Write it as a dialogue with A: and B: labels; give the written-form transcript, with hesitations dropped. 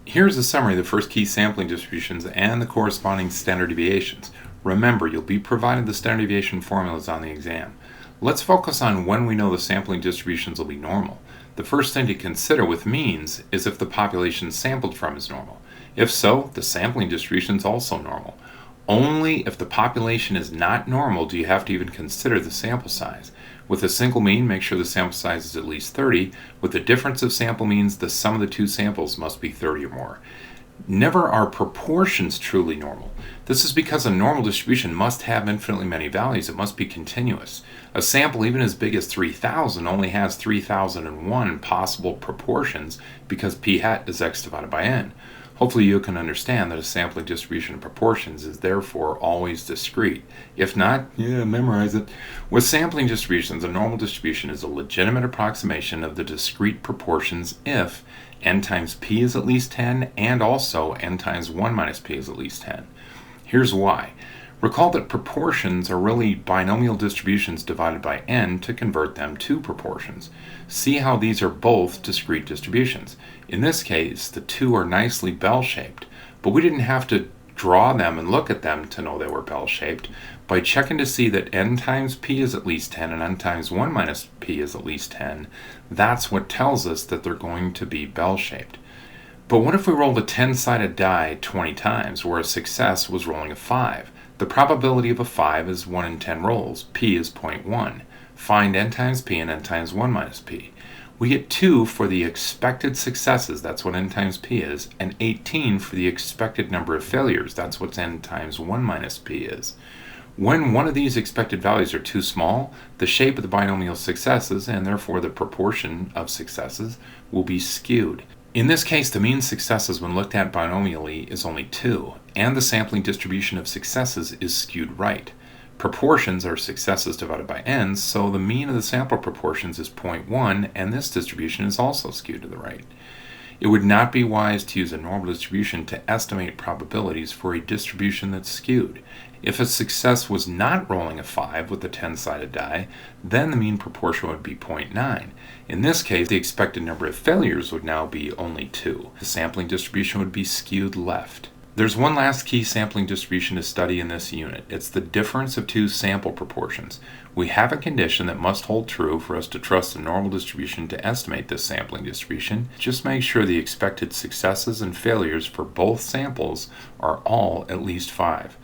A: Here's a summary of the first key sampling distributions and the corresponding standard deviations. Remember, you'll be provided the standard deviation formulas on the exam. Let's focus on when we know the sampling distributions will be normal. The first thing to consider with means is if the population sampled from is normal. If so, the sampling distribution is also normal. Only if the population is not normal do you have to even consider the sample size. With a single mean, make sure the sample size is at least 30. With the difference of sample means, the sum of the two samples must be 30 or more. Never are proportions truly normal. This is because a normal distribution must have infinitely many values. It must be continuous. A sample even as big as 3,000 only has 3,001 possible proportions because p hat is x divided by n. Hopefully you can understand that a sampling distribution of proportions is therefore always discrete. If not, memorize it. With sampling distributions, a normal distribution is a legitimate approximation of the discrete proportions if n times p is at least 10 and also n times 1 minus p is at least 10. Here's why. Recall that proportions are really binomial distributions divided by n to convert them to proportions. See how these are both discrete distributions. In this case, the two are nicely bell-shaped, but we didn't have to draw them and look at them to know they were bell-shaped. By checking to see that n times p is at least 10 and n times 1 minus p is at least 10, that's what tells us that they're going to be bell-shaped. But what if we rolled a 10-sided die 20 times, where a success was rolling a 5? The probability of a 5 is 1 in 10 rolls. P is 0.1. Find n times p and n times 1 minus p. We get 2 for the expected successes, that's what n times p is, and 18 for the expected number of failures, that's what n times 1 minus p is. When one of these expected values are too small, the shape of the binomial successes, and therefore the proportion of successes, will be skewed. In this case, the mean successes when looked at binomially is only 2, and the sampling distribution of successes is skewed right. Proportions are successes divided by n, so the mean of the sample proportions is 0.1, and this distribution is also skewed to the right. It would not be wise to use a normal distribution to estimate probabilities for a distribution that's skewed. If a success was not rolling a 5 with a 10-sided die, then the mean proportion would be 0.9. In this case, the expected number of failures would now be only 2. The sampling distribution would be skewed left. There's one last key sampling distribution to study in this unit. It's the difference of two sample proportions. We have a condition that must hold true for us to trust the normal distribution to estimate this sampling distribution. Just make sure the expected successes and failures for both samples are all at least 5.